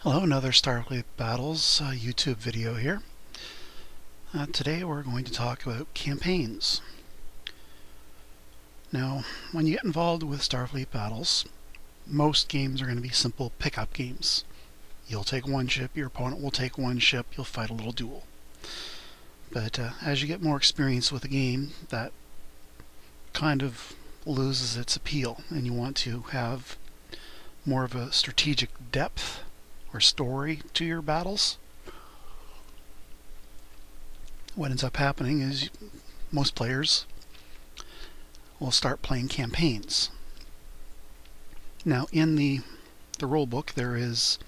Hello, another Starfleet Battles YouTube video here. Today we're going to talk about campaigns. Now, when you get involved with Starfleet Battles, most games are going to be simple pickup games. You'll take one ship, your opponent will take one ship, you'll fight a little duel. But as you get more experience with the game, that kind of loses its appeal, and you want to have more of a strategic depth or story to your battles. What ends up happening is most players will start playing campaigns. Now, in the rule book, there is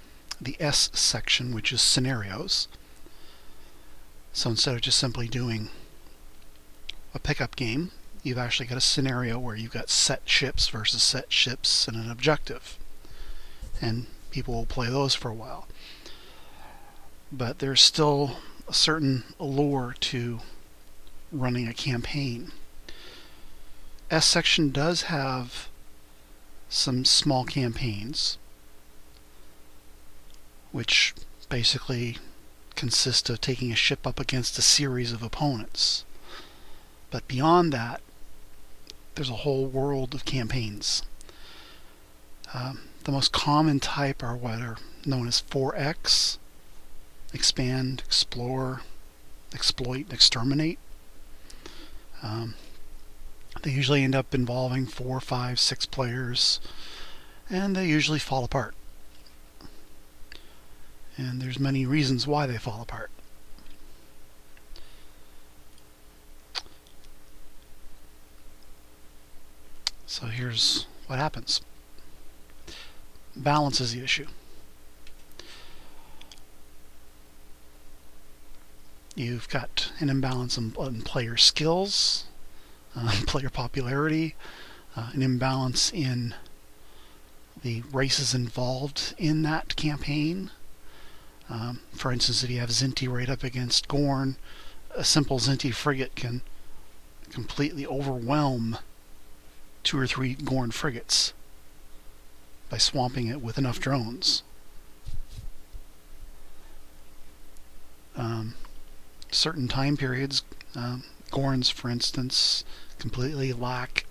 the S section, which is scenarios. So instead of just simply doing a pickup game, you've actually got a scenario where you've got set ships versus set ships and an objective. And people will play those for a while. But there's still a certain allure to running a campaign. S section does have some small campaigns, which basically consist of taking a ship up against a series of opponents. But beyond that, there's a whole world of campaigns. The most common type are what are known as 4X: expand, explore, exploit, and exterminate. They usually end up involving 4, 5, 6 players, and they usually fall apart. And there's many reasons why they fall apart. So here's what happens. Balance is the issue. You've got an imbalance in player skills, player popularity, an imbalance in the races involved in that campaign. For instance, if you have Zinti right up against Gorn, a simple Zinti frigate can completely overwhelm 2 or 3 Gorn frigates by swamping it with enough drones. Certain time periods, Gorns, for instance, completely lack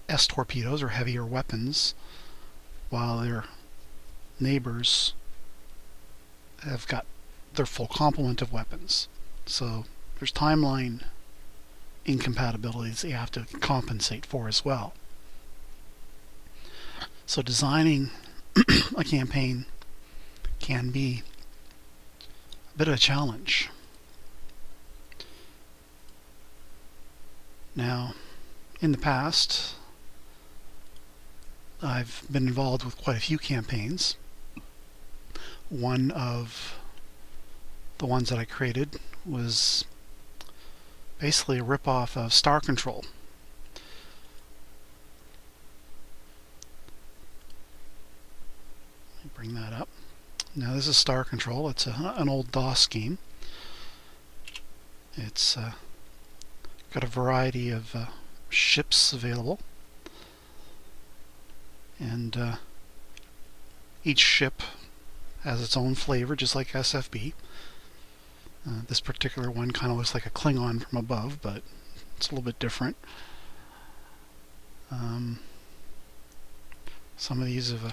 S torpedoes or heavier weapons, while their neighbors have got their full complement of weapons. So there's timeline incompatibilities that you have to compensate for as well. So designing a campaign can be a bit of a challenge. Now, in the past, I've been involved with quite a few campaigns. One of the ones that I created was basically a ripoff of Star Control. Let me bring that up. Now this is Star Control. It's an old DOS game. It's got a variety of ships available, and each ship has its own flavor, just like SFB. This particular one kind of looks like a Klingon from above, but it's a little bit different. Some of these are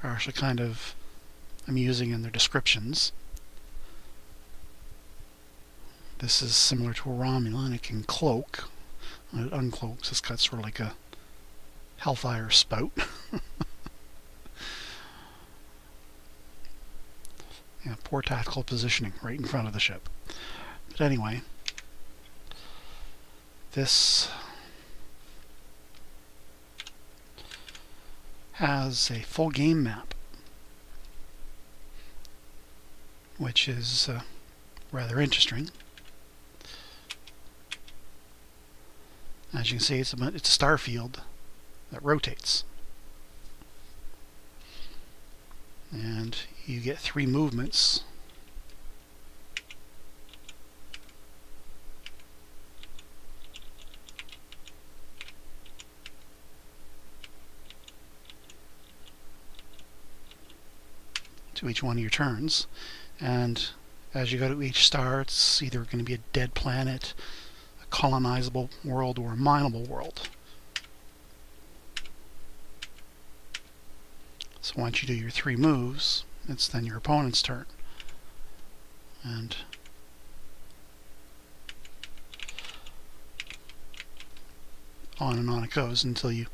actually kind of amusing in their descriptions. This is similar to a Romulan. It can cloak. When it uncloaks, it's got sort of like a hellfire spout. Yeah, poor tactical positioning right in front of the ship. But anyway, this has a full game map, which is rather interesting. As you can see, it's a star field that rotates. And you get 3 movements. to each one of your turns. And as you go to each star, it's either going to be a dead planet, a colonizable world, or a mineable world. So once you do your 3 moves, it's then your opponent's turn. And on it goes until you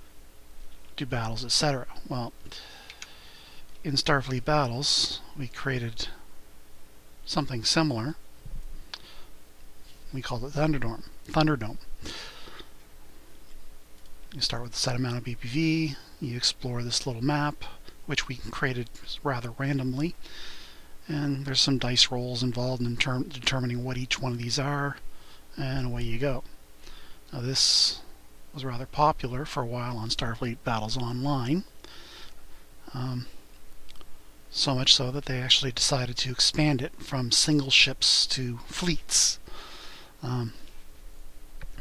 do battles, etc. Well, in Starfleet Battles, we created something similar. We called it Thunderdome. You start with a set amount of BPV, you explore this little map, which we created rather randomly, and there's some dice rolls involved in determining what each one of these are, and away you go. Now this was rather popular for a while on Starfleet Battles Online, so much so that they actually decided to expand it from single ships to fleets,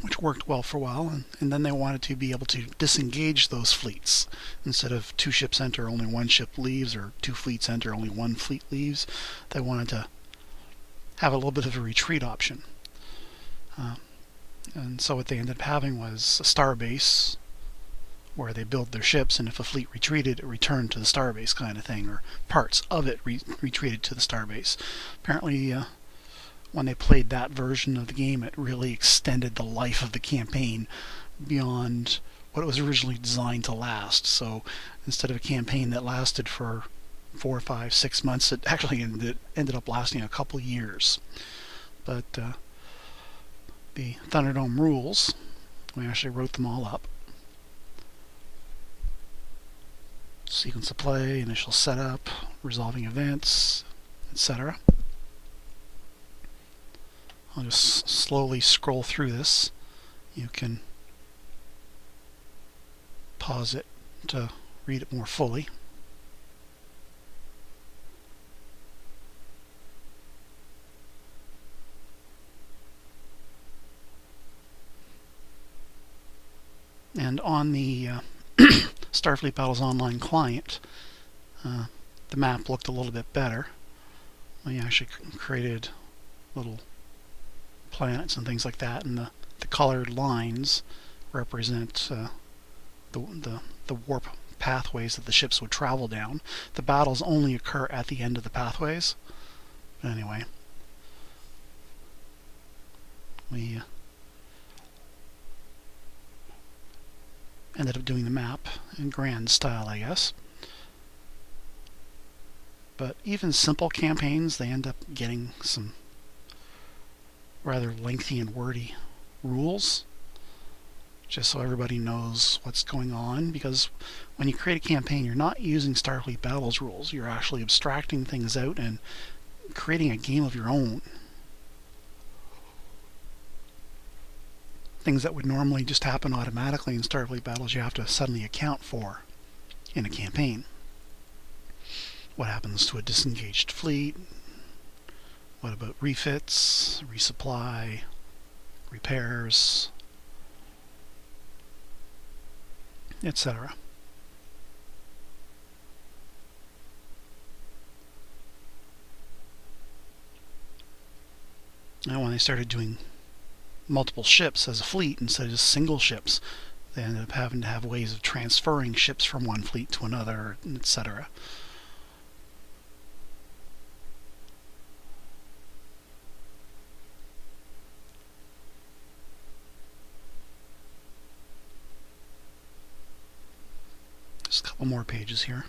which worked well for a while, and then they wanted to be able to disengage those fleets. Instead of 2 ships enter, only 1 ship leaves, or 2 fleets enter, only 1 fleet leaves. They wanted to have a little bit of a retreat option. And so what they ended up having was a starbase where they build their ships, and if a fleet retreated, it returned to the starbase kind of thing, or parts of it retreated to the starbase. Apparently, when they played that version of the game, it really extended the life of the campaign beyond what it was originally designed to last. So instead of a campaign that lasted for 4, 5, 6 months, it actually ended up lasting a couple years. But the Thunderdome rules, we actually wrote them all up. Sequence of play, initial setup, resolving events, etc. I'll just slowly scroll through this. You can pause it to read it more fully. And on the Starfleet Battles Online client, the map looked a little bit better. We actually created little planets and things like that, and the colored lines represent the warp pathways that the ships would travel down. The battles only occur at the end of the pathways. But anyway, we ended up doing the map in grand style, I guess. But even simple campaigns, they end up getting some rather lengthy and wordy rules, just so everybody knows what's going on, because when you create a campaign, you're not using Starfleet Battles rules. You're actually abstracting things out and creating a game of your own. Things that would normally just happen automatically in Starfleet Battles, you have to suddenly account for in a campaign. What happens to a disengaged fleet? What about refits, resupply, repairs, etc. Now when they started doing multiple ships as a fleet instead of just single ships, they ended up having to have ways of transferring ships from one fleet to another, etc. Just a couple more pages here.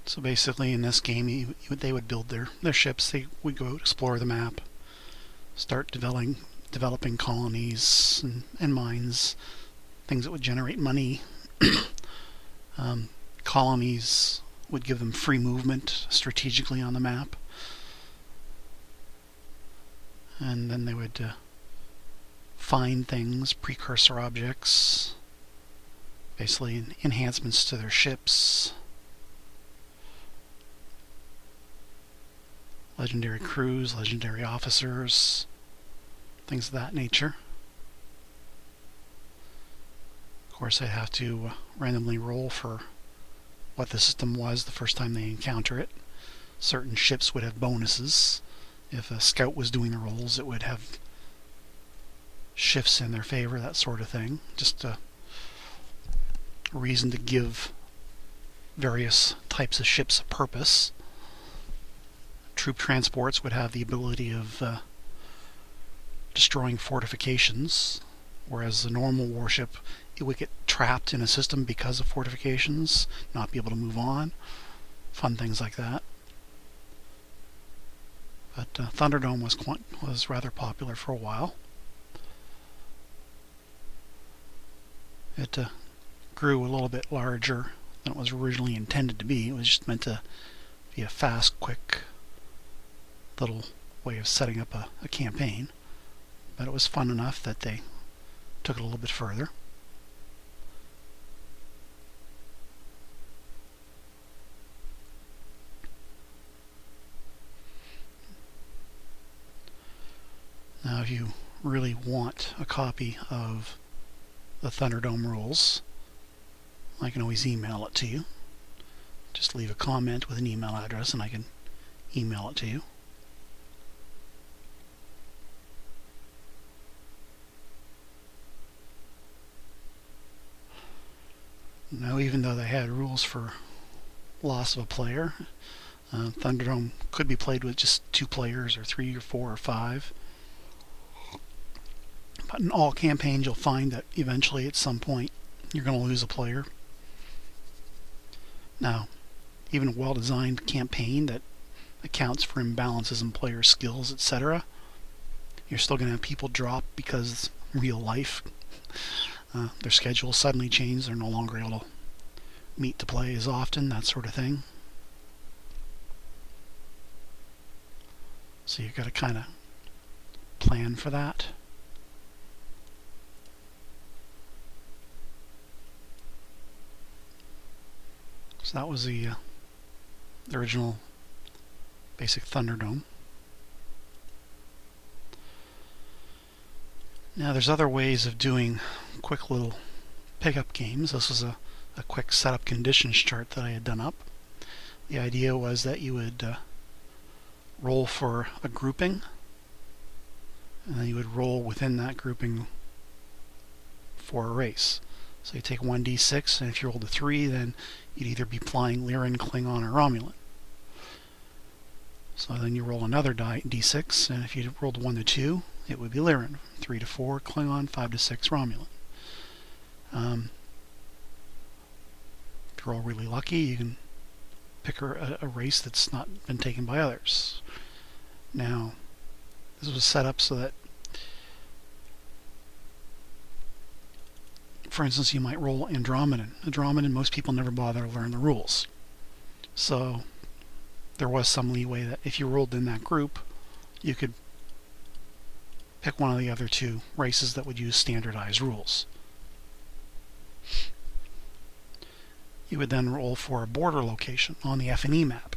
So basically in this game, they would build their ships, they would go explore the map, start developing colonies and mines, things that would generate money. Colonies would give them free movement strategically on the map. And then they would find things, precursor objects, basically enhancements to their ships. legendary crews, legendary officers, things of that nature. Of course, I'd have to randomly roll for what the system was the first time they encounter it. Certain ships would have bonuses. If a scout was doing the rolls, it would have shifts in their favor, that sort of thing. Just a reason to give various types of ships a purpose. Troop transports would have the ability of destroying fortifications, whereas the normal warship, it would get trapped in a system because of fortifications, not be able to move on. Fun things like that. But Thunderdome was rather popular for a while. It grew a little bit larger than it was originally intended to be. It was just meant to be a fast, quick little way of setting up a campaign. But it was fun enough that they took it a little bit further. Now, if you really want a copy of the Thunderdome rules, I can always email it to you. Just leave a comment with an email address and I can email it to you. Now, even though they had rules for loss of a player, Thunderdome could be played with just 2 players or 3 or 4 or 5. But in all campaigns, you'll find that eventually, at some point, you're going to lose a player. Now, even a well-designed campaign that accounts for imbalances in player skills, etc., you're still going to have people drop because real life, their schedule suddenly changed. They're no longer able to meet to play as often, that sort of thing. So you've got to kind of plan for that. So that was the original basic Thunderdome. Now there's other ways of doing quick little pickup games. This was a quick setup conditions chart that I had done up. The idea was that you would roll for a grouping, and then you would roll within that grouping for a race. So you take 1d6, and if you rolled a 3, then you'd either be flying Lyran, Klingon, or Romulan. So then you roll another d6, and if you rolled 1 to 2, it would be Lyran. 3 to 4, Klingon. 5 to 6, Romulan. If you're all really lucky, you can pick a race that's not been taken by others. Now, this was set up so that, for instance, you might roll Andromedan. Andromedan, most people never bother to learn the rules. So there was some leeway that if you rolled in that group, you could pick one of the other 2 races that would use standardized rules. You would then roll for a border location on the F&E map.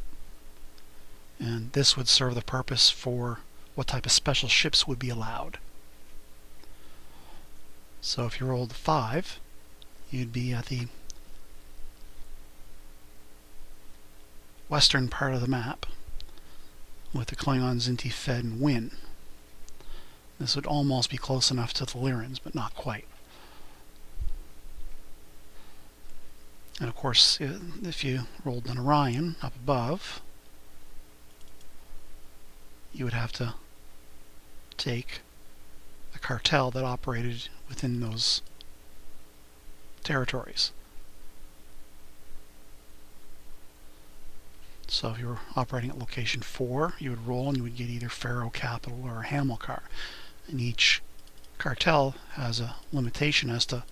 And this would serve the purpose for what type of special ships would be allowed. So if you rolled 5, you'd be at the western part of the map with the Klingons, Zinti, Fed, and Win. This would almost be close enough to the Lyrans, but not quite. And of course, if you rolled an Orion up above, you would have to take a cartel that operated within those territories. So if you were operating at location 4, you would roll and you would get either Pharaoh, Capital, or Hamilcar. And each cartel has a limitation as to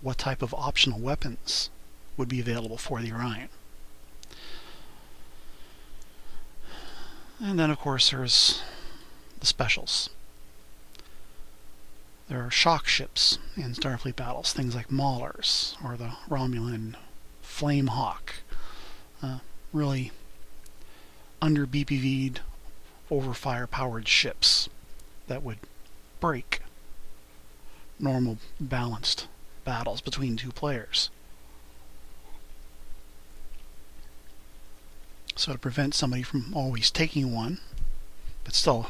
what type of optional weapons would be available for the Orion. And then, of course, there's the specials. There are shock ships in Starfleet battles, things like Maulers or the Romulan Flamehawk. Really under BPV'd overfire-powered ships that would break normal balanced battles between two players. So to prevent somebody from always taking one, but still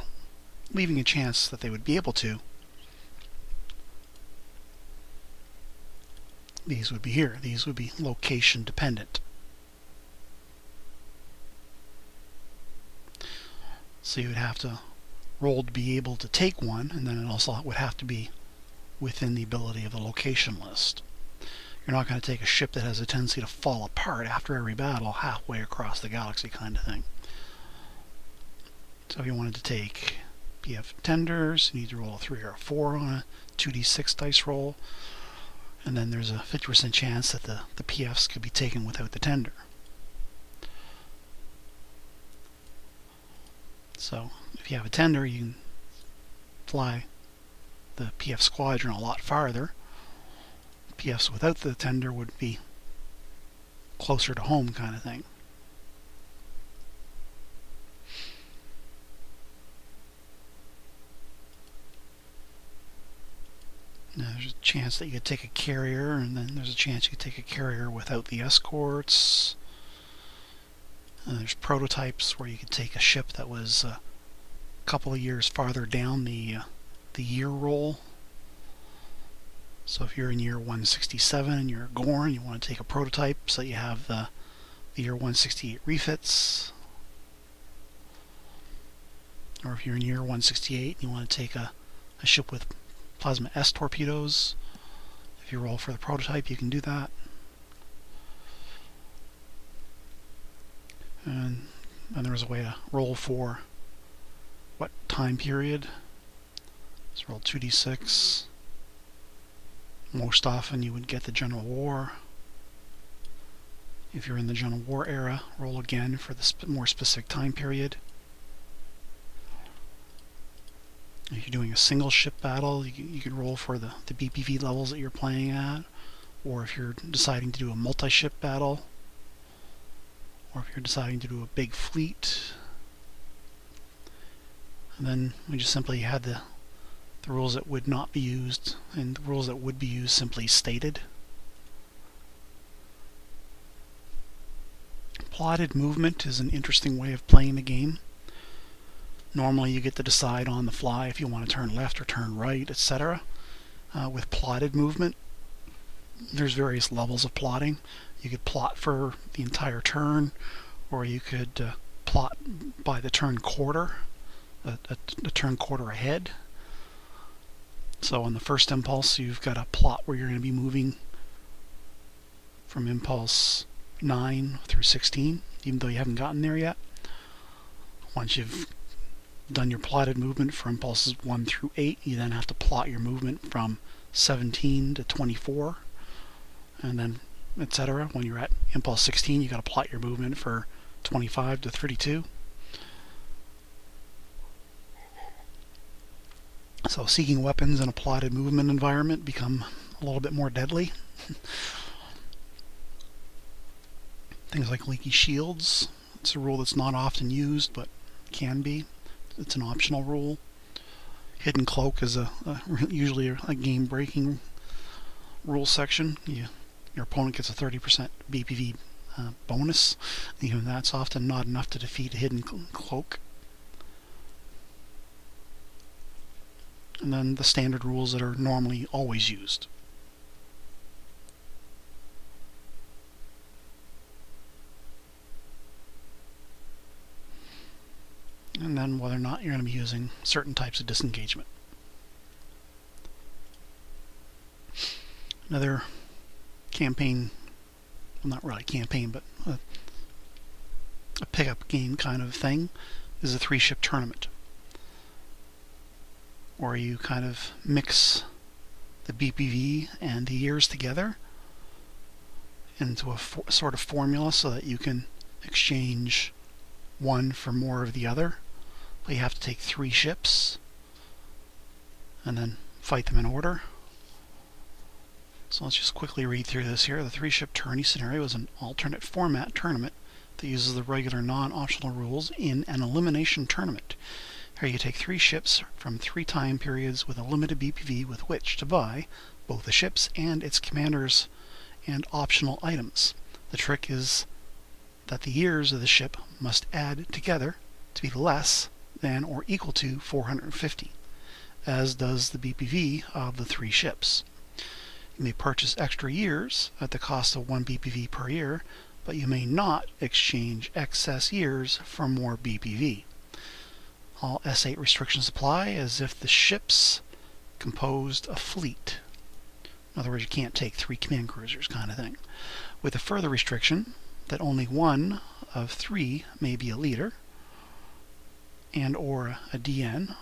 leaving a chance that they would be able to, these would be here. These would be location dependent. So you would have to roll to be able to take one, and then it also would have to be within the ability of the location list. You're not going to take a ship that has a tendency to fall apart after every battle halfway across the galaxy kind of thing. So if you wanted to take PF tenders, you need to roll a 3 or a 4 on a 2d6 dice roll, and then there's a 50% chance that the PFs could be taken without the tender. So if you have a tender, you can fly the PF squadron a lot farther. PFs without the tender would be closer to home kind of thing. Now, there's a chance that you could take a carrier, and then there's a chance you could take a carrier without the escorts. And there's prototypes where you could take a ship that was a couple of years farther down the year roll. So if you're in year 167 and you're a Gorn, you want to take a prototype so you have the year 168 refits. Or if you're in year 168 and you want to take a ship with plasma S torpedoes, if you roll for the prototype, you can do that. And there's a way to roll for what time period. Let's roll 2d6. Most often you would get the General War. If you're in the General War era, roll again for the more specific time period. If you're doing a single ship battle, you can roll for the BPV levels that you're playing at. Or if you're deciding to do a multi-ship battle, or if you're deciding to do a big fleet. And then we just simply had the rules that would not be used and the rules that would be used simply stated. Plotted movement is an interesting way of playing the game. Normally you get to decide on the fly if you want to turn left or turn right, etc. With plotted movement, there's various levels of plotting. You could plot for the entire turn, or you could plot by the turn quarter, a turn quarter ahead. So on the first impulse, you've got a plot where you're going to be moving from impulse 9 through 16, even though you haven't gotten there yet. Once you've done your plotted movement for impulses 1 through 8, you then have to plot your movement from 17 to 24, and then etc. When you're at impulse 16, you got to plot your movement for 25 to 32. So seeking weapons in a plotted movement environment become a little bit more deadly. Things like leaky shields. It's a rule that's not often used, but can be. It's an optional rule. Hidden cloak is usually a game-breaking rule section. Your opponent gets a 30% BPV bonus. Even that's often not enough to defeat a hidden cloak. And then the standard rules that are normally always used. And then whether or not you're going to be using certain types of disengagement. Another campaign, well, not really campaign, but a pickup game kind of thing is a 3-ship tournament, where you kind of mix the BPV and the years together into a sort of formula so that you can exchange one for more of the other. But you have to take 3 ships and then fight them in order. So let's just quickly read through this here. The 3-ship tourney scenario is an alternate format tournament that uses the regular non-optional rules in an elimination tournament. Here you take 3 ships from 3 time periods with a limited BPV with which to buy both the ships and its commanders and optional items. The trick is that the years of the ship must add together to be less than or equal to 450, as does the BPV of the 3 ships. You may purchase extra years at the cost of 1 BPV per year, but you may not exchange excess years for more BPV. All S8 restrictions apply as if the ships composed a fleet. In other words, you can't take 3 command cruisers kind of thing. With a further restriction that only 1 of 3 may be a leader and or a DN.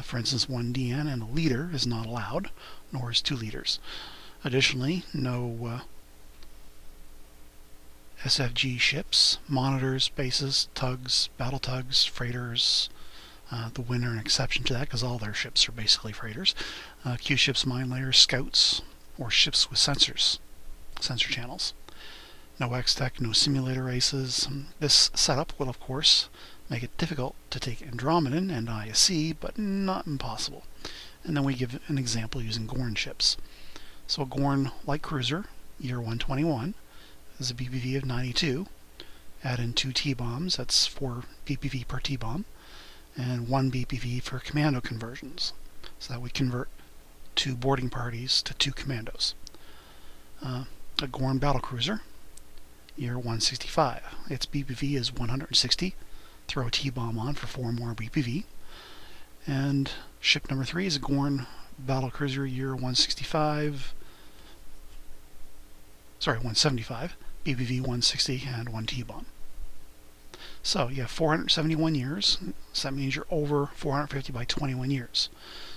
For instance, 1 DN and a leader is not allowed, nor is 2 leaders. Additionally, no SFG ships, monitors, bases, tugs, battle tugs, freighters. The Winner an exception to that because all their ships are basically freighters. Q ships, mine layers, scouts, or ships with sensor channels. No X-Tech, no simulator races. This setup will, of course, make it difficult to take Andromedan and ISC, but not impossible. And then we give an example using Gorn ships. So a Gorn light cruiser, year 121, is a BPV of 92. Add in 2 T-bombs, that's 4 BPV per T-bomb, and 1 BPV for commando conversions. So that would convert 2 boarding parties to 2 commandos. A Gorn battlecruiser, year 165. Its BPV is 160. Throw a T-bomb on for 4 more BPV. And ship number 3 is a Gorn battlecruiser, year 165. Sorry, 175. BPV 160 and 1 T-bomb. So you have 471 years. So that means you're over 450 by 21 years.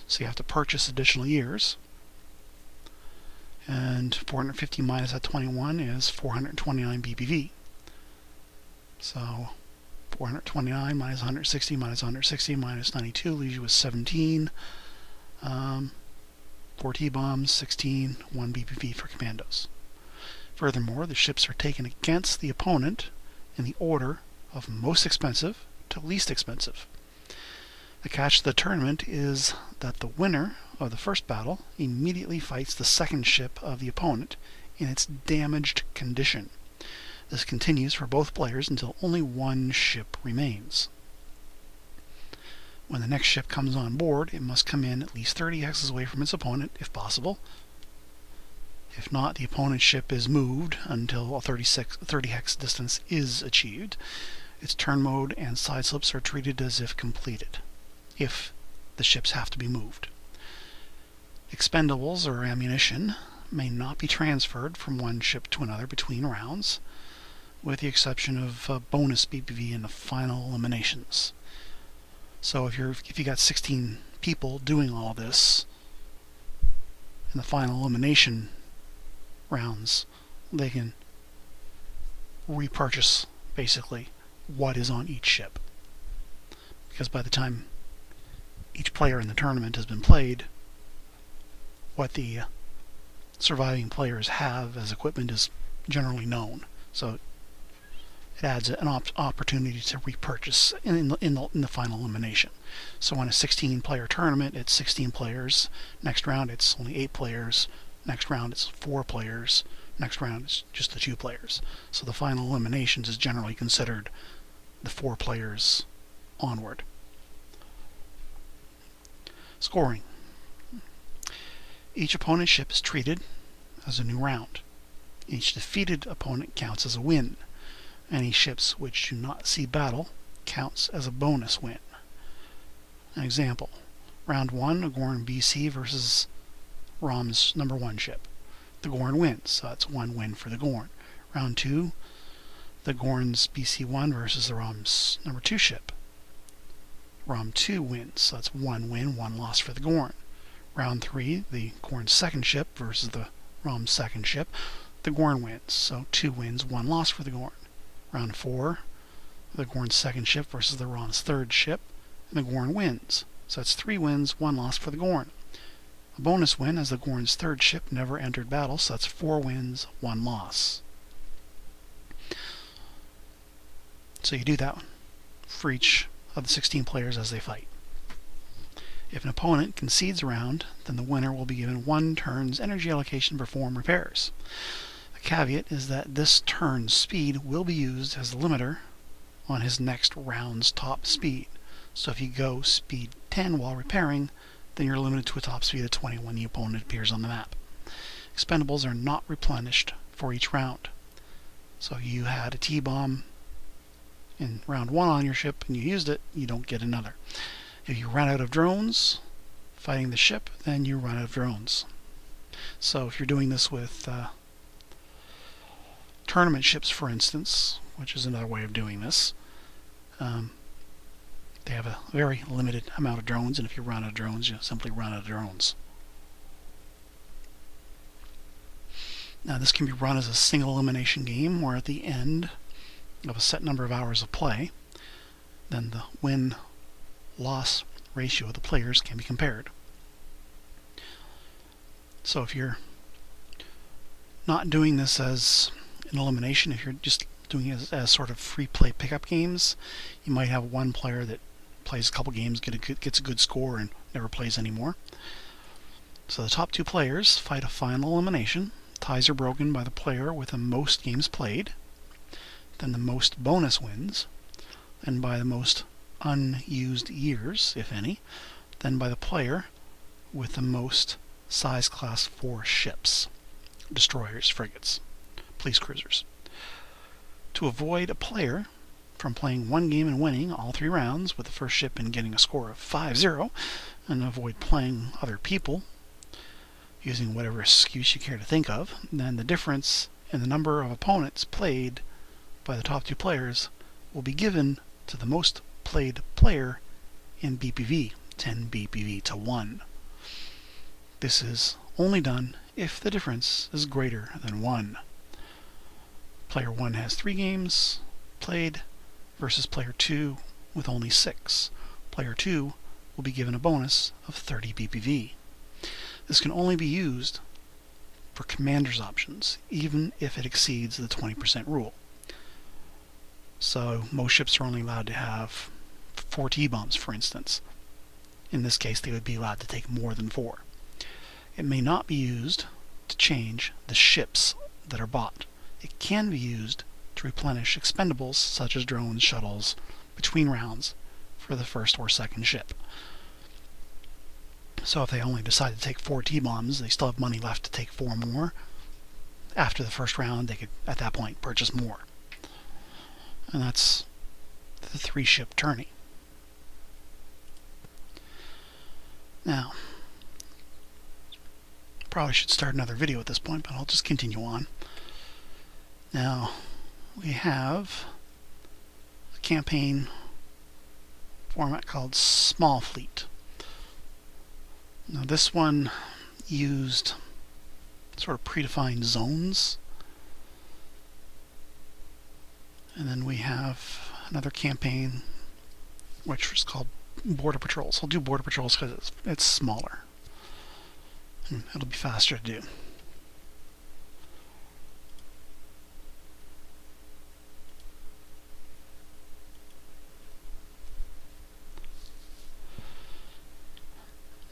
So you have to purchase additional years. And 450 minus that 21 is 429 BPV. So 429 minus 160 minus 160 minus 92 leaves you with 17. 4 T-bombs, 16, 1 BPV for commandos. Furthermore, the ships are taken against the opponent in the order of most expensive to least expensive. The catch to the tournament is that the winner of the first battle immediately fights the second ship of the opponent in its damaged condition. This continues for both players until only 1 ship remains. When the next ship comes on board, it must come in at least 30 hexes away from its opponent, if possible. If not, the opponent's ship is moved until a 30 hex distance is achieved. Its turn mode and side slips are treated as if completed, if the ships have to be moved. Expendables or ammunition may not be transferred from one ship to another between rounds, with the exception of bonus BPV in the final eliminations. So if you got 16 people doing all this in the final elimination rounds, they can repurchase basically what is on each ship. Because by the time each player in the tournament has been played, what the surviving players have as equipment is generally known. So it adds an opportunity to repurchase in the final elimination. So in a 16-player tournament, it's 16 players. Next round, it's only 8 players. Next round, it's 4 players. Next round, it's just the 2 players. So the final eliminations is generally considered the 4 players onward. Scoring. Each opponent's ship is treated as a new round. Each defeated opponent counts as a win. Any ships which do not see battle counts as a bonus win. An example. Round 1, a Gorn BC versus Rom's number 1 ship. The Gorn wins, so that's 1 win for the Gorn. Round 2, the Gorn's BC1 versus the Rom's number 2 ship. Rom 2 wins, so that's 1 win, 1 loss for the Gorn. Round 3, the Gorn's second ship versus the Rom's second ship. The Gorn wins, so 2 wins, 1 loss for the Gorn. Round 4, the Gorn's second ship versus the Rom's third ship, and the Gorn wins. So that's 3 wins, 1 loss for the Gorn. A bonus win as the Gorn's third ship never entered battle, so that's 4 wins, 1 loss. So you do that for each of the 16 players as they fight. If an opponent concedes a round, then the winner will be given 1 turn's energy allocation to perform repairs. The caveat is that this turn's speed will be used as the limiter on his next round's top speed. So if you go speed 10 while repairing, then you're limited to a top speed of 20 when the opponent appears on the map. Expendables are not replenished for each round. So if you had a T-bomb in round 1 on your ship and you used it, you don't get another. If you run out of drones fighting the ship, then you run out of drones. So if you're doing this with tournament ships, for instance, which is another way of doing this, they have a very limited amount of drones, and if you run out of drones, you simply run out of drones. Now this can be run as a single elimination game, where at the end of a set number of hours of play, then the win-loss ratio of the players can be compared. So if you're not doing this as an elimination, if you're just doing it as sort of free play pickup games, you might have one player that plays a couple games, gets a good score, and never plays anymore. So the top 2 players fight a final elimination. Ties are broken by the player with the most games played, then the most bonus wins, then by the most unused years, if any, then by the player with the most size class 4 ships, destroyers, frigates, police cruisers. To avoid a player from playing one game and winning all 3 rounds with the first ship and getting a score of 5-0, and avoid playing other people using whatever excuse you care to think of, then the difference in the number of opponents played by the top 2 players will be given to the most played player in BPV, 10 BPV to 1. This is only done if the difference is greater than 1. Player 1 has 3 games played versus player 2 with only 6. Player 2 will be given a bonus of 30 BPV. This can only be used for commander's options, even if it exceeds the 20% rule. So most ships are only allowed to have 4 T-bombs, for instance. In this case, they would be allowed to take more than 4. It may not be used to change the ships that are bought. It can be used to replenish expendables such as drones, shuttles, between rounds for the first or second ship. So if they only decide to take 4 T-bombs, they still have money left to take 4 more. After the first round, they could, at that point, purchase more. And that's the 3-ship tourney. Now, probably should start another video at this point, but I'll just continue on. Now, we have a campaign format called Small Fleet. Now this one used sort of predefined zones. And then we have another campaign which is called Border Patrols. I'll do Border Patrols because it's smaller. And it'll be faster to do.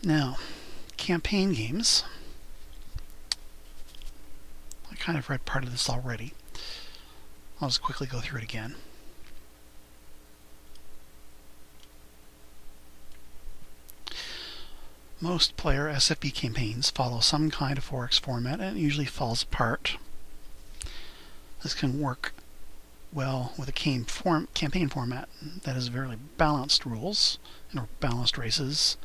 Now, campaign games. I kind of read part of this already. I'll just quickly go through it again. Most player SFB campaigns follow some kind of 4X format, and it usually falls apart. This can work well with a campaign format that has very balanced rules and balanced races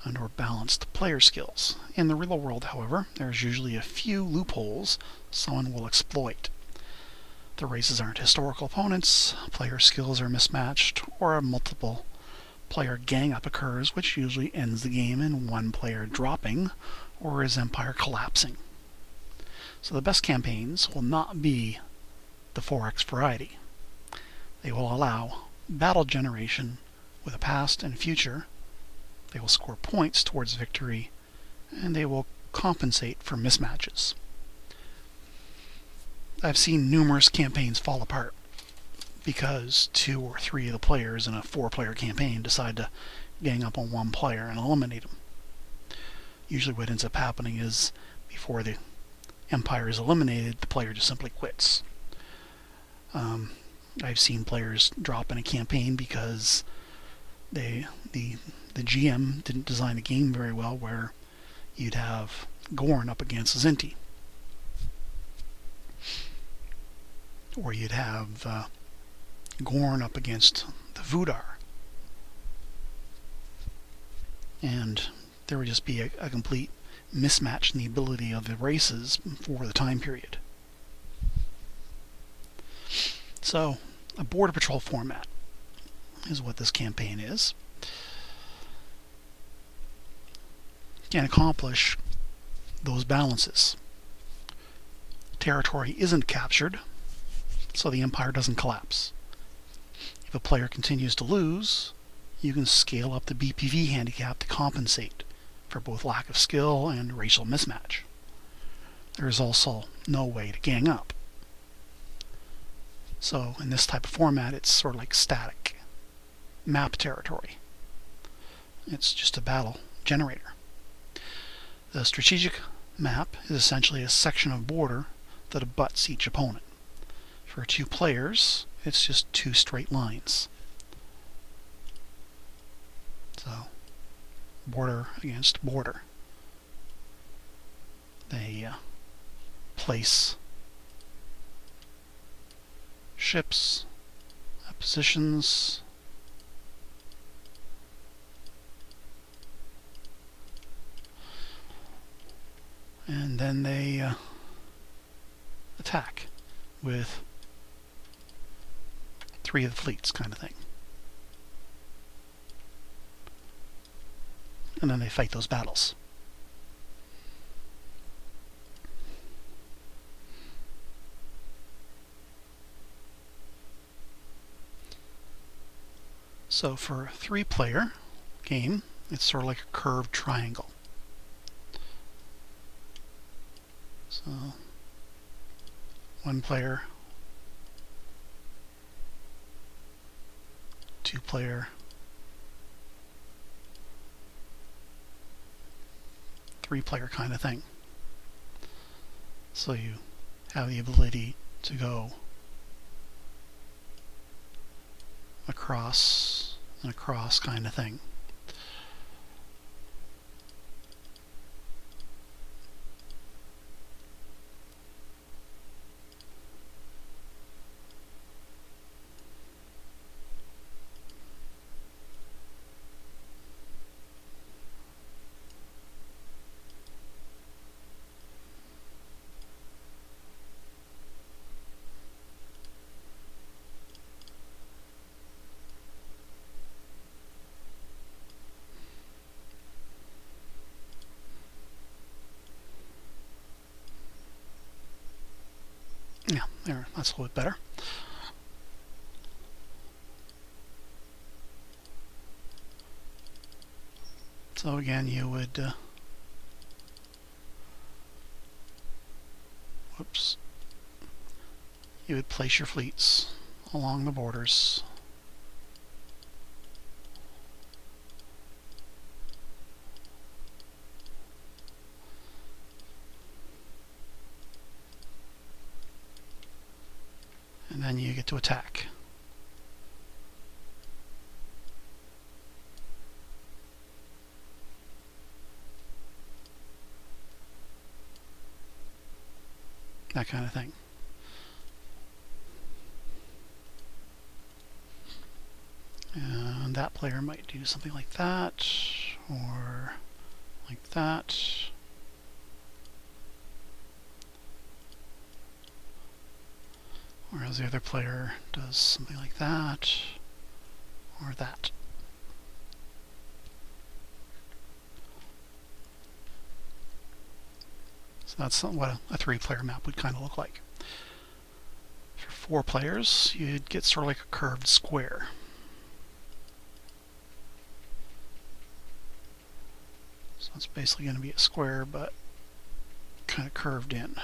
and/or balanced player skills. In the real world, however, there's usually a few loopholes someone will exploit. The races aren't historical opponents, player skills are mismatched, or a multiple player gang-up occurs, which usually ends the game in one player dropping or his empire collapsing. So the best campaigns will not be the 4X variety. They will allow battle generation with a past and future. They will score points towards victory, and they will compensate for mismatches. I've seen numerous campaigns fall apart because 2 or 3 of the players in a 4-player campaign decide to gang up on one player and eliminate him. Usually what ends up happening is before the empire is eliminated, the player just simply quits. I've seen players drop in a campaign because the GM didn't design the game very well, where you'd have Gorn up against Zinti, or you'd have Gorn up against the Vudar, and there would just be a complete mismatch in the ability of the races for the time period. So, a border patrol format is what this campaign is. Can accomplish those balances. Territory isn't captured, so the empire doesn't collapse. If a player continues to lose, you can scale up the BPV handicap to compensate for both lack of skill and racial mismatch. There is also no way to gang up. So in this type of format, it's sort of like static map territory. It's just a battle generator. The strategic map is essentially a section of border that abuts each opponent. For 2 players, it's just 2 straight lines. So, border against border. They place ships at positions, and then they attack with 3 of the fleets, kind of thing. And then they fight those battles. So for a 3-player game, it's sort of like a curved triangle. So 1 player, 2 player, 3-player kind of thing. So you have the ability to go across and across kind of thing. Yeah, there, that's a little bit better. So again, you would you would place your fleets along the borders. And then you get to attack. That kind of thing. And that player might do something like that, or like that. Whereas the other player does something like that, or that. So that's what a 3-player map would kind of look like. For 4 players, you'd get sort of like a curved square. So it's basically going to be a square, but kind of curved in.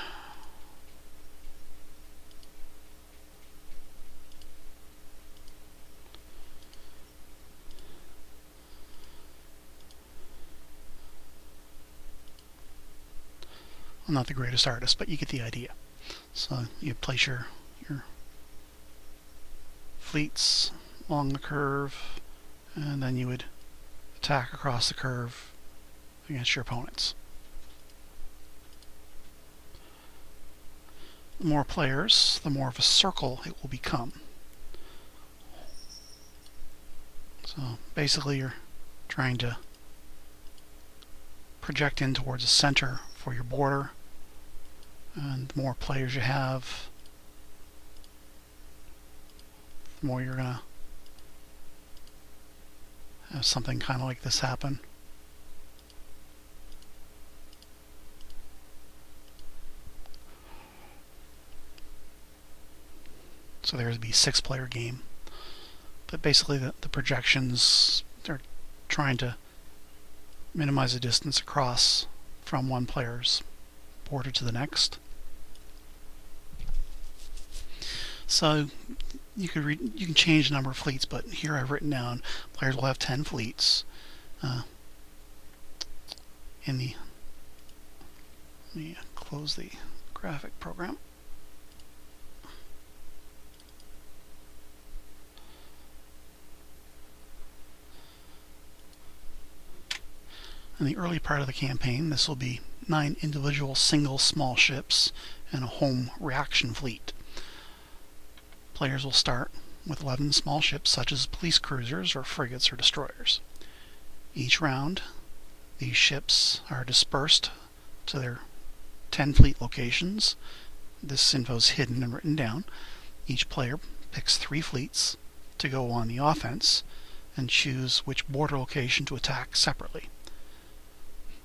I'm not the greatest artist, but you get the idea. So you place your fleets along the curve, and then you would attack across the curve against your opponents. The more players, the more of a circle it will become. So basically you're trying to project in towards the center for your border, and the more players you have, the more you're going to have something kind of like this happen. So there's the 6-player game. But basically the projections are trying to minimize the distance across from one player's border to the next. So you can change the number of fleets, but here I've written down players will have 10 fleets. Let me close the graphic program. In the early part of the campaign, this will be 9 individual single small ships and a home reaction fleet. Players will start with 11 small ships such as police cruisers or frigates or destroyers. Each round, these ships are dispersed to their 10 fleet locations. This info is hidden and written down. Each player picks 3 fleets to go on the offense and choose which border location to attack separately.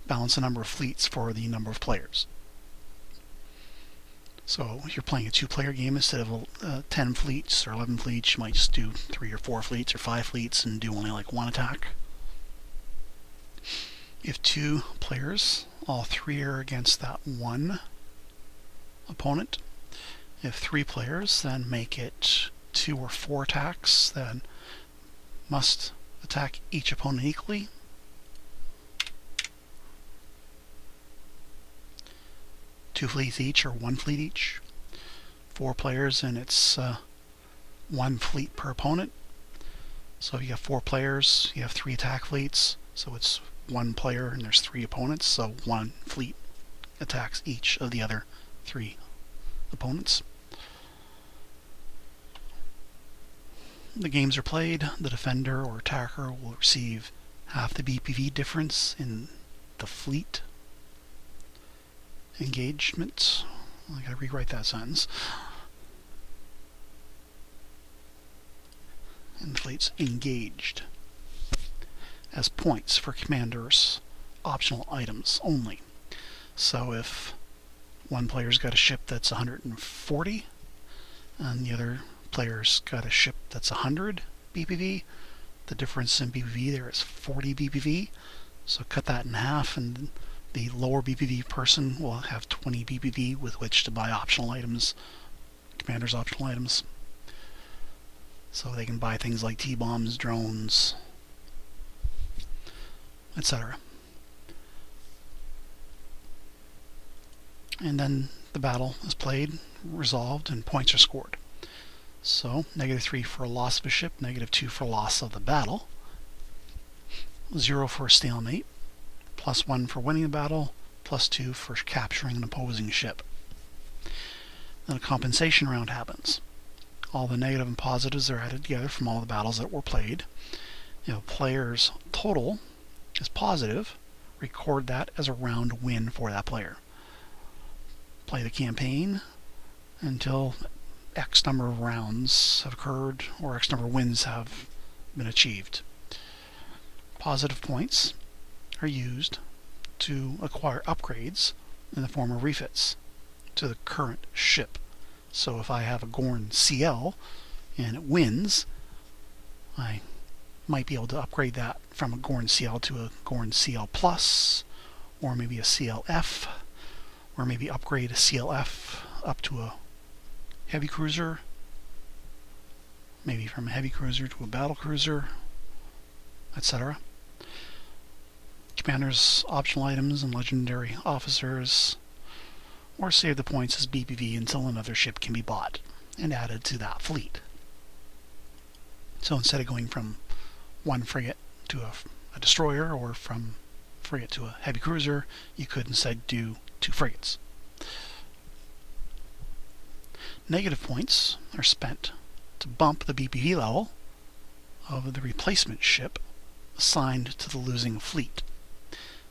Balance the number of fleets for the number of players. So if you're playing a 2-player game, instead of 10 fleets or 11 fleets, you might just do 3 or 4 fleets or 5 fleets and do only like 1 attack. If 2 players, all 3 are against that 1 opponent. If 3 players, then make it 2 or 4 attacks, then must attack each opponent equally. 2 fleets each or 1 fleet each. 4 players and it's 1 fleet per opponent. So if you have 4 players, you have 3 attack fleets, so it's 1 player and there's 3 opponents, so 1 fleet attacks each of the other 3 opponents. The games are played, the defender or attacker will receive half the BPV difference in the fleet engagement. I gotta rewrite that sentence. And fleets engaged as points for commanders' optional items only. So if one player's got a ship that's 140 and the other player's got a ship that's 100 BPV, the difference in BPV there is 40 BPV. So cut that in half, and the lower BPV person will have 20 BPV with which to buy optional items, commander's optional items. So they can buy things like T-bombs, drones, etc. And then the battle is played, resolved, and points are scored. So -3 for a loss of a ship, -2 for loss of the battle, 0 for a stalemate, +1 for winning the battle, +2 for capturing an opposing ship. Then a compensation round happens. All the negative and positives are added together from all the battles that were played. If a player's total is positive, record that as a round win for that player. Play the campaign until X number of rounds have occurred or X number of wins have been achieved. Positive points are used to acquire upgrades in the form of refits to the current ship. So if I have a Gorn CL and it wins, I might be able to upgrade that from a Gorn CL to a Gorn CL Plus, or maybe a CLF, or maybe upgrade a CLF up to a heavy cruiser, maybe from a heavy cruiser to a battle cruiser, etc. Commander's optional items and legendary officers or save the points as BPV until another ship can be bought and added to that fleet. So instead of going from one frigate to a destroyer, or from frigate to a heavy cruiser, you could instead do 2 frigates. Negative points are spent to bump the BPV level of the replacement ship assigned to the losing fleet.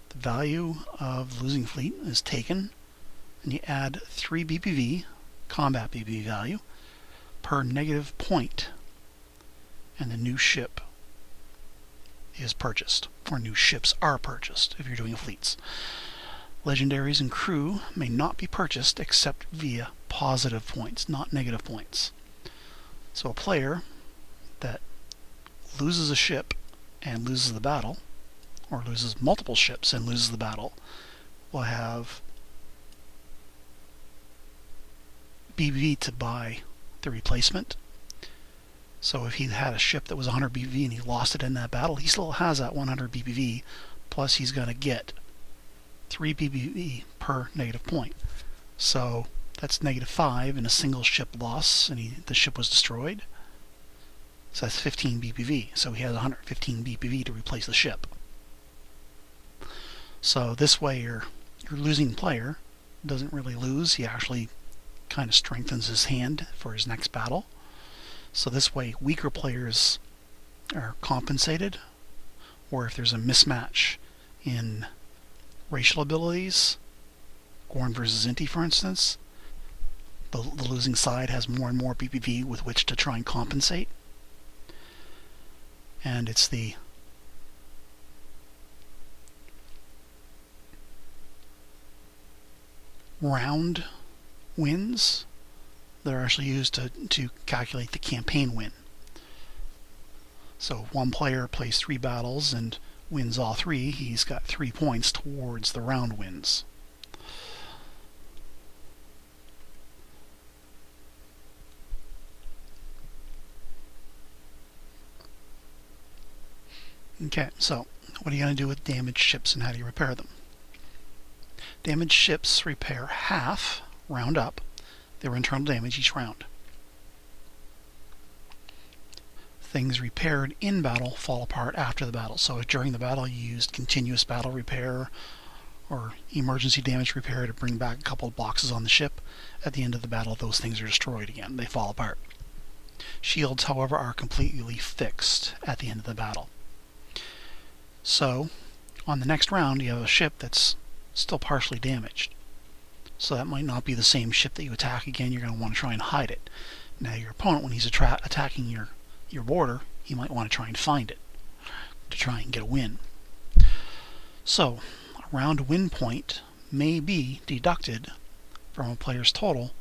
The value of the losing fleet is taken, and you add 3 BPV, combat BPV value, per negative point, and the new ship is purchased, or new ships are purchased if you're doing fleets. Legendaries and crew may not be purchased except via positive points, not negative points. So a player that loses a ship and loses the battle, or loses multiple ships and loses the battle, will have BPV to buy the replacement. So if he had a ship that was 100 BPV and he lost it in that battle, he still has that 100 BPV, plus he's going to get 3 BPV per negative point. So that's -5 in a single ship loss, and the ship was destroyed. So that's 15 BPV. So he has 115 BPV to replace the ship. So this way your losing player doesn't really lose. He actually kind of strengthens his hand for his next battle. So this way weaker players are compensated, or if there's a mismatch in racial abilities, Gorn versus Inti for instance, the losing side has more and more BPV with which to try and compensate. And it's the round wins that are actually used to calculate the campaign win. So if one player plays 3 battles and wins all 3, he's got 3 points towards the round wins. Okay, so what are you going to do with damaged ships and how do you repair them? Damaged ships repair half, round up, their internal damage each round. Things repaired in battle fall apart after the battle. So if during the battle you used continuous battle repair or emergency damage repair to bring back a couple of boxes on the ship, at the end of the battle those things are destroyed again. They fall apart. Shields, however, are completely fixed at the end of the battle. So on the next round you have a ship that's still partially damaged. So that might not be the same ship that you attack again. You're going to want to try and hide it. Now your opponent, when he's attacking your border, he might want to try and find it to try and get a win. So a round win point may be deducted from a player's total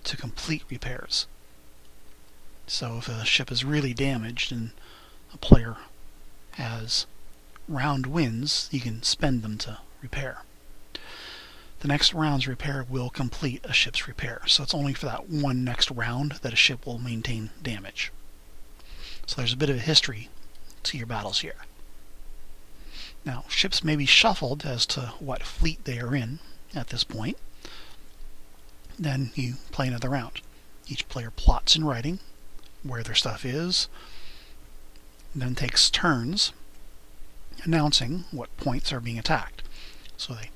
to complete repairs. So if a ship is really damaged and a player has round wins, you can spend them to repair. The next round's repair will complete a ship's repair. So it's only for that one next round that a ship will maintain damage. So there's a bit of a history to your battles here. Now, ships may be shuffled as to what fleet they are in at this point. Then you play another round. Each player plots in writing where their stuff is, then takes turns announcing what points are being attacked. So they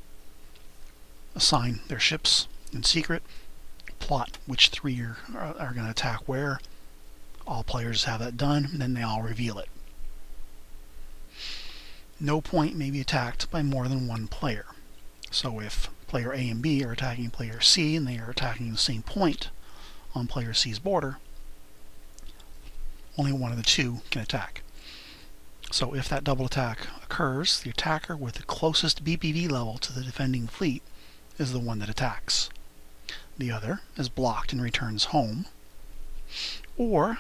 assign their ships in secret, plot which 3 are going to attack where. All players have that done, and then they all reveal it. No point may be attacked by more than one player. So if player A and B are attacking player C and they are attacking the same point on player C's border, only one of the 2 can attack. So if that double attack occurs, the attacker with the closest BPV level to the defending fleet is the one that attacks. The other is blocked and returns home. Or,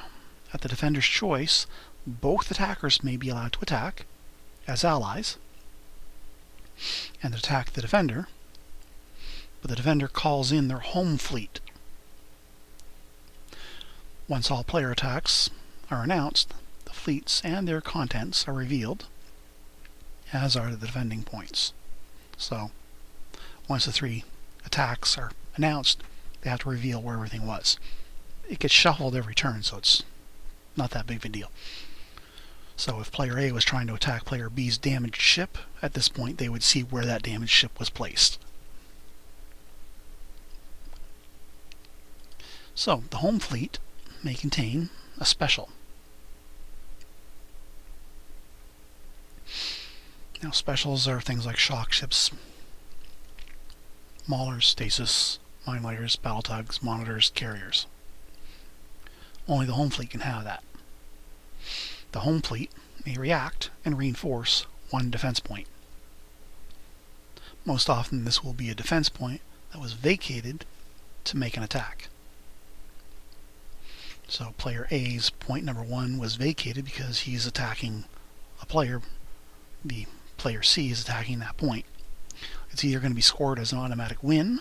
at the defender's choice, both attackers may be allowed to attack as allies and attack the defender, but the defender calls in their home fleet. Once all player attacks are announced, the fleets and their contents are revealed, as are the defending points. So once the 3 attacks are announced, they have to reveal where everything was. It gets shuffled every turn, so it's not that big of a deal. So if player A was trying to attack player B's damaged ship, at this point they would see where that damaged ship was placed. So the home fleet may contain a special. Now specials are things like shock ships, maulers, stasis, mine lighters, battle tugs, monitors, carriers. Only the home fleet can have that. The home fleet may react and reinforce one defense point. Most often this will be a defense point that was vacated to make an attack. So player A's point number 1 was vacated because he's attacking a player. The player C is attacking that point. It's either going to be scored as an automatic win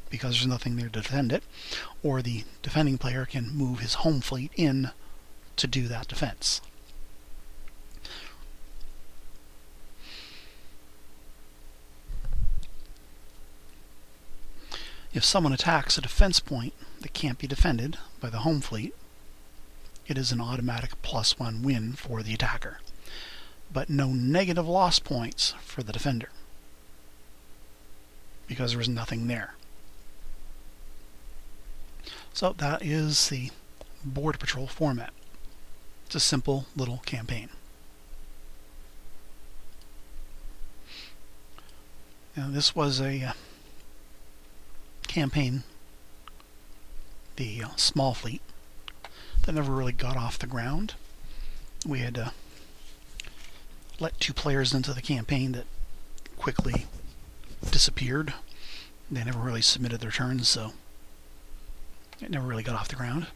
because there's nothing there to defend it, or the defending player can move his home fleet in to do that defense. If someone attacks a defense point that can't be defended by the home fleet, it is an automatic +1 win for the attacker, but no negative loss points for the defender, because there was nothing there. So that is the Border Patrol format. It's a simple little campaign. Now this was a campaign, the small fleet, that never really got off the ground. We had let 2 players into the campaign that quickly disappeared. They never really submitted their turns, so it never really got off the ground.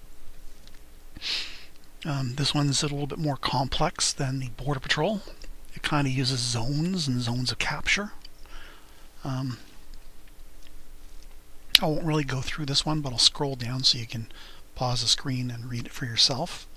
This one's a little bit more complex than the Border Patrol. It kind of uses zones and zones of capture. I won't really go through this one, but I'll scroll down so you can pause the screen and read it for yourself.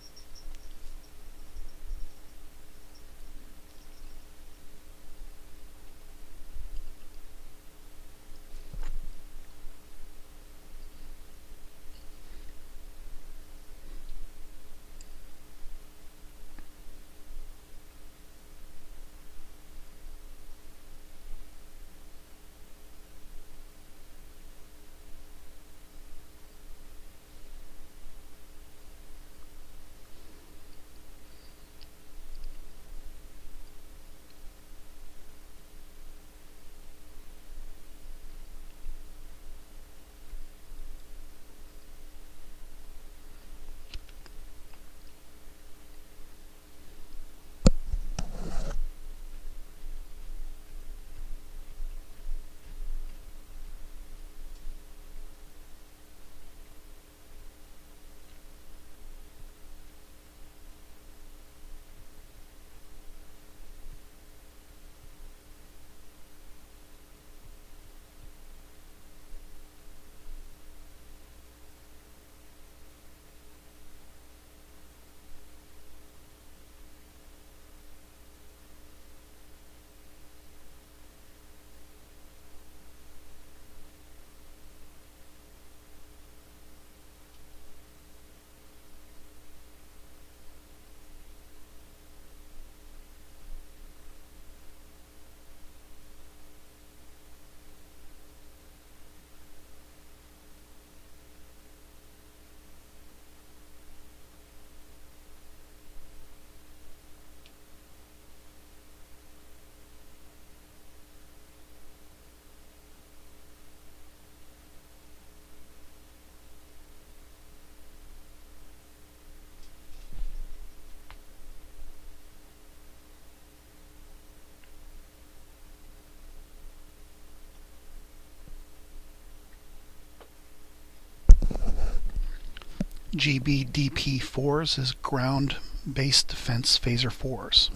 GBDP-4s is ground-based defense phaser 4s.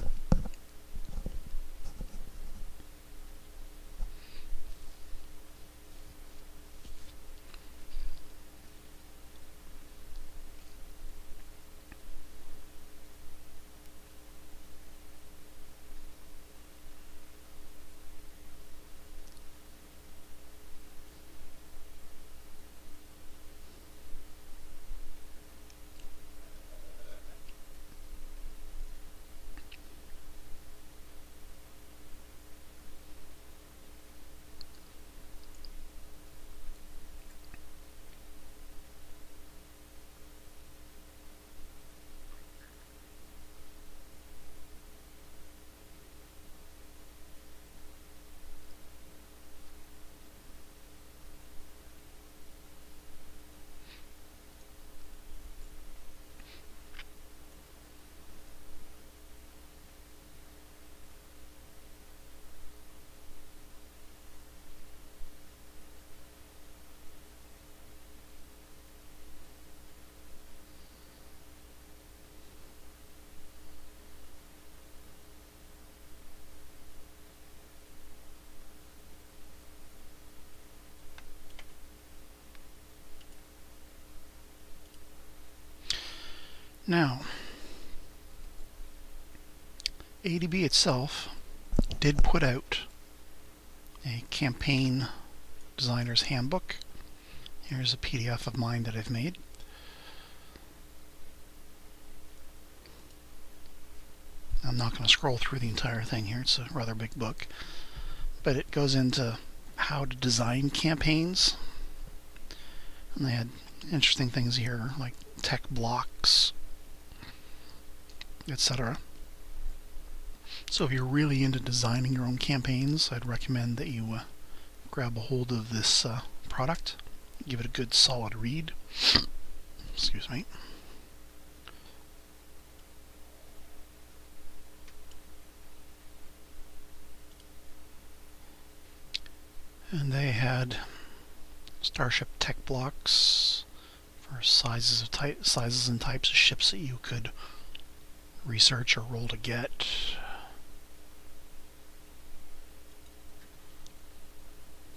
Now, ADB itself did put out a campaign designer's handbook. Here's a PDF of mine that I've made. I'm not going to scroll through the entire thing here. It's a rather big book. But it goes into how to design campaigns. And they had interesting things here, like tech blocks, etc. So if you're really into designing your own campaigns, I'd recommend that you grab a hold of this product. Give it a good solid read. Excuse me. And they had Starship tech blocks for sizes and types of ships that you could research or roll to get.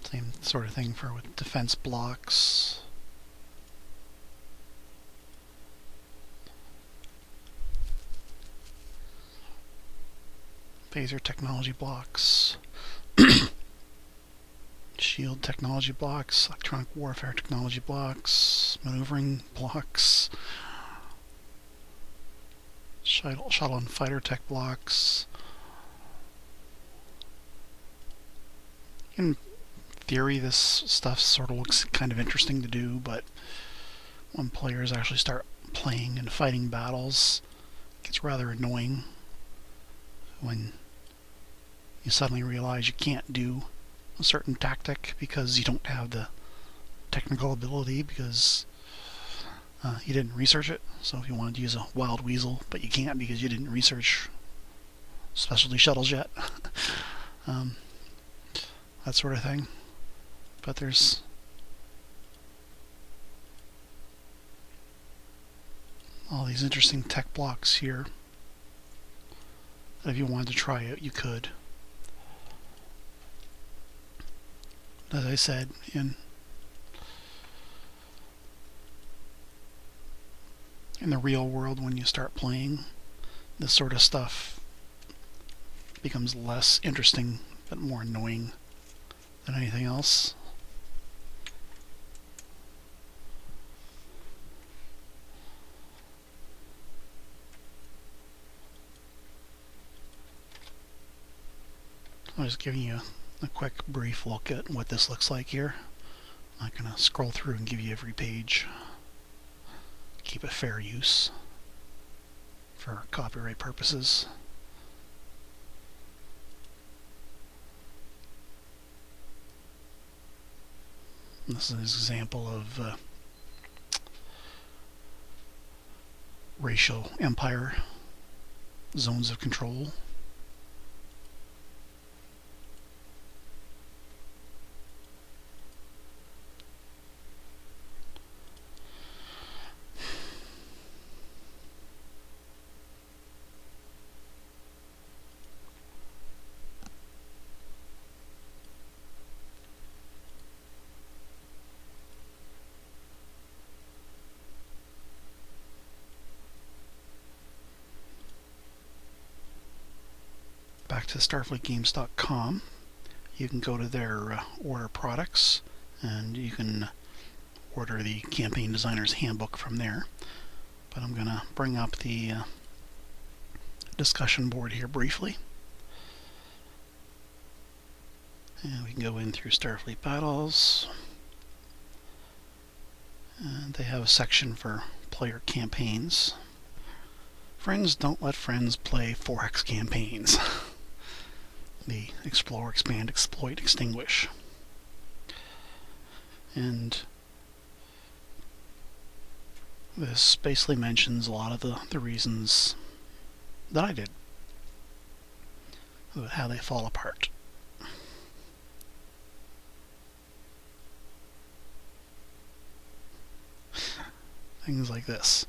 Same sort of thing for with defense blocks. Phaser technology blocks. Shield technology blocks, electronic warfare technology blocks, maneuvering blocks, shuttle and fighter tech blocks. In theory, this stuff sort of looks kind of interesting to do, but when players actually start playing and fighting battles, it gets rather annoying when you suddenly realize you can't do a certain tactic because you don't have the technical ability because you didn't research it. So if you wanted to use a wild weasel, but you can't because you didn't research specialty shuttles yet. That sort of thing. But there's all these interesting tech blocks here that if you wanted to try it, you could. As I said, in the real world, when you start playing, this sort of stuff becomes less interesting but more annoying than anything else. I'm just giving you a quick brief look at what this looks like here. I'm not going to scroll through and give you every page. Keep it fair use for copyright purposes. This is an example of racial empire zones of control. Back to starfleetgames.com. You can go to their order products and you can order the campaign designer's handbook from there. But I'm going to bring up the discussion board here briefly. And we can go in through Starfleet Battles. And they have a section for player campaigns. Friends don't let friends play 4X campaigns. The Explore, Expand, Exploit, Extinguish. And this basically mentions a lot of the reasons that I did, about how they fall apart. Things like this.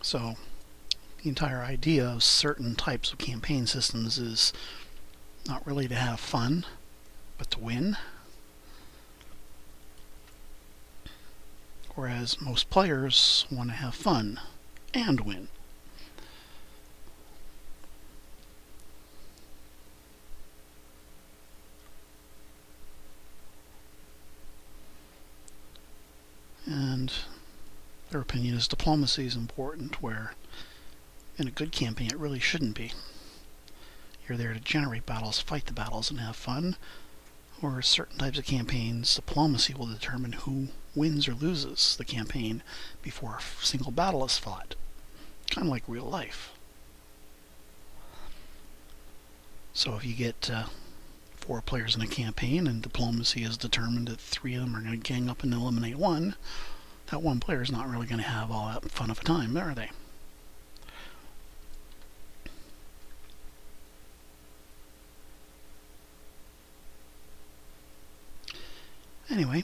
So the entire idea of certain types of campaign systems is not really to have fun, but to win. Whereas most players want to have fun and win. And their opinion is diplomacy is important, where in a good campaign it really shouldn't be. You're there to generate battles, fight the battles, and have fun. Or certain types of campaigns, diplomacy will determine who wins or loses the campaign before a single battle is fought. Kind of like real life. So if you get 4 players in a campaign and diplomacy is determined that 3 of them are going to gang up and eliminate one, that one player is not really going to have all that fun of a time, are they? Anyway,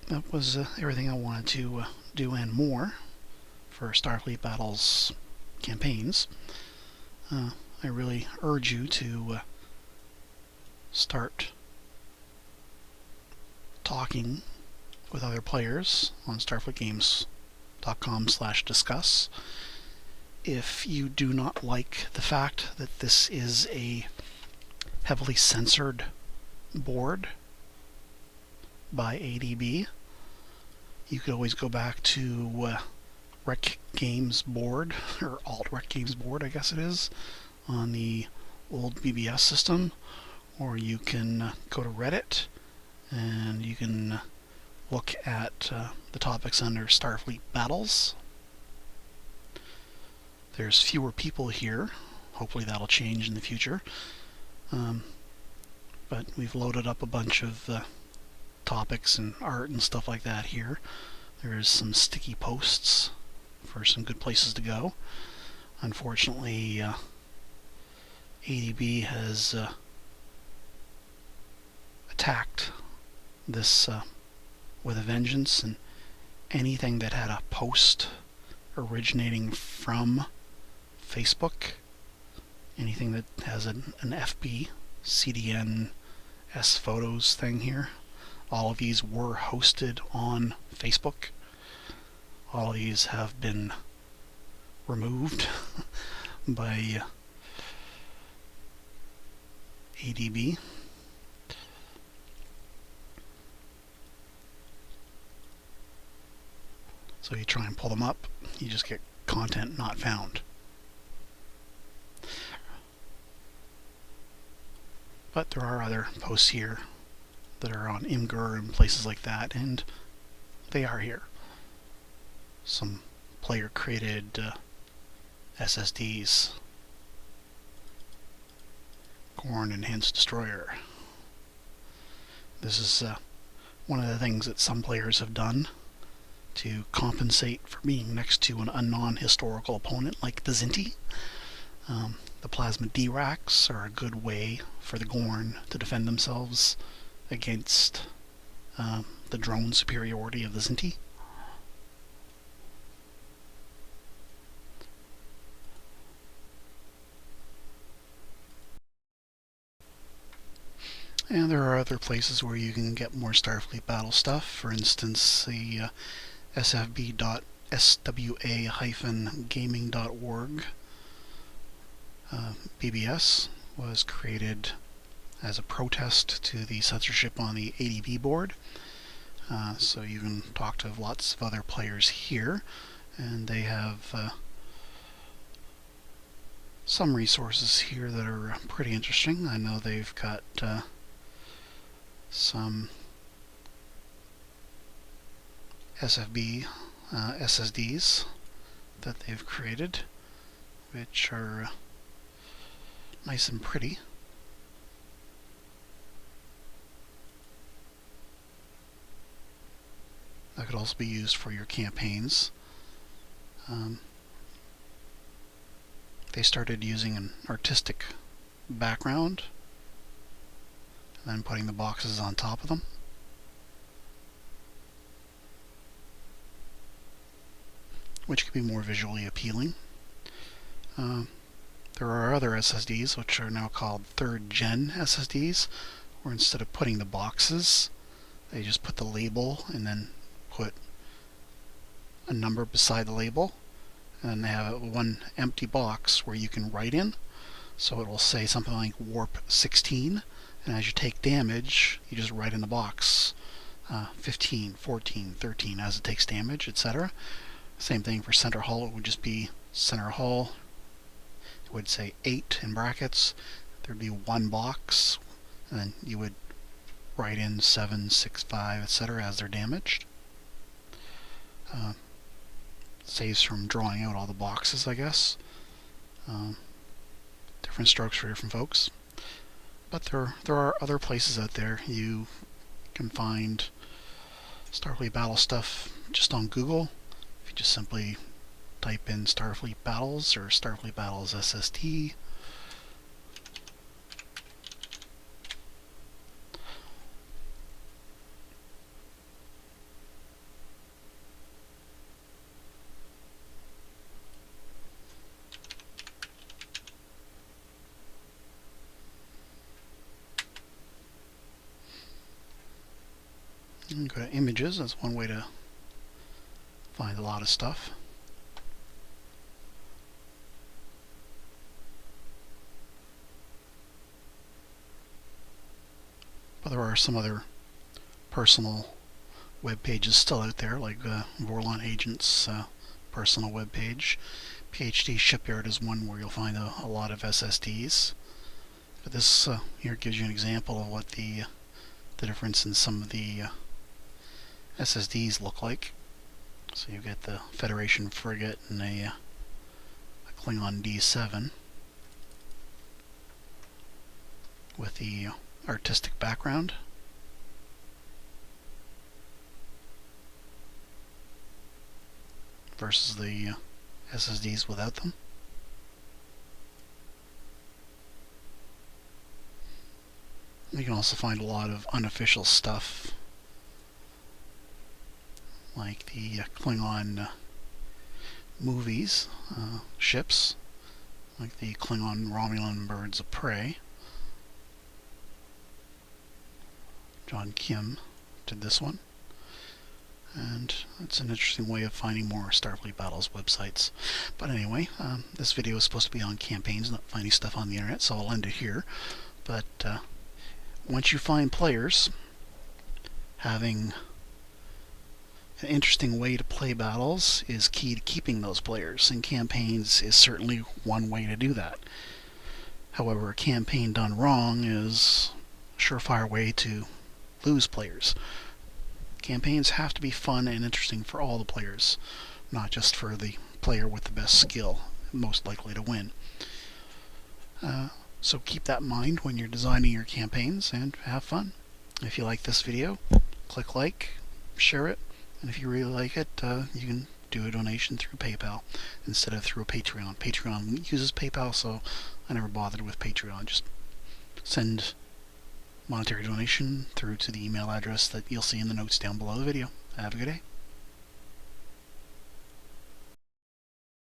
that was everything I wanted to do and more for Starfleet Battles campaigns. I really urge you to start talking with other players on starfleetgames.com/discuss. If you do not like the fact that this is a heavily censored board by ADB, you could always go back to Rec Games board, or Alt Rec Games board, I guess it is, on the old BBS system, or you can go to Reddit and you can look at the topics under Starfleet Battles. There's fewer people here. Hopefully that'll change in the future. But we've loaded up a bunch of topics and art and stuff like that here. There's some sticky posts for some good places to go. Unfortunately, ADB has attacked this with a vengeance, and anything that had a post originating from Facebook, anything that has an FB, CDN, S photos thing here, all of these were hosted on Facebook. All of these have been removed by ADB. So you try and pull them up, you just get content not found. But there are other posts here that are on Imgur and places like that, and they are here. Some player-created SSDs. Gorn Enhanced Destroyer. This is one of the things that some players have done to compensate for being next to an unknown historical opponent like the Zinti. The plasma D-racks are a good way for the Gorn to defend themselves against the drone superiority of the Zinti. And there are other places where you can get more Starfleet battle stuff. For instance, the sfb.swa-gaming.org BBS was created as a protest to the censorship on the ADB board. So you can talk to lots of other players here, and they have some resources here that are pretty interesting. I know they've got some SFB SSDs that they've created, which are nice and pretty. That could also be used for your campaigns. They started using an artistic background and then putting the boxes on top of them. which can be more visually appealing. There are other SSDs which are now called third-gen SSDs, where instead of putting the boxes, they just put the label and then put a number beside the label, and then they have one empty box where you can write in. So it will say something like warp 16, and as you take damage, you just write in the box 15, 14, 13 as it takes damage, etc. Same thing for center hull. It would just be center hull. It would say 8 in brackets. There'd be one box, and then you would write in 7, 6, 5, etc. as they're damaged. Saves from drawing out all the boxes, I guess. Different strokes for different folks. But there are other places out there. You can find Starfleet Battle stuff just on Google. If you just simply type in Starfleet Battles or Starfleet Battles SSD. And go to images. That's one way to find a lot of stuff. But there are some other personal web pages still out there, like Vorlon Agent's personal web page. PhD Shipyard is one where you'll find a lot of SSDs. But this here gives you an example of what the difference in some of the SSDs look like. So you get the Federation frigate and a Klingon D7 with the artistic background. Versus the SSDs without them. You can also find a lot of unofficial stuff, like the Klingon movies, ships, like the Klingon Romulan Birds of Prey. John Kim did this one. And it's an interesting way of finding more Starfleet Battles websites. But anyway, this video is supposed to be on campaigns, not finding stuff on the internet, so I'll end it here. But once you find players, having an interesting way to play battles is key to keeping those players, and campaigns is certainly one way to do that. However, a campaign done wrong is a surefire way to lose players. Campaigns have to be fun and interesting for all the players, not just for the player with the best skill, most likely to win. So keep that in mind when you're designing your campaigns, and have fun. If you like this video, click like, share it, and if you really like it, you can do a donation through PayPal instead of through a Patreon. Patreon uses PayPal, so I never bothered with Patreon. Just send monetary donation through to the email address that you'll see in the notes down below the video. Have a good day.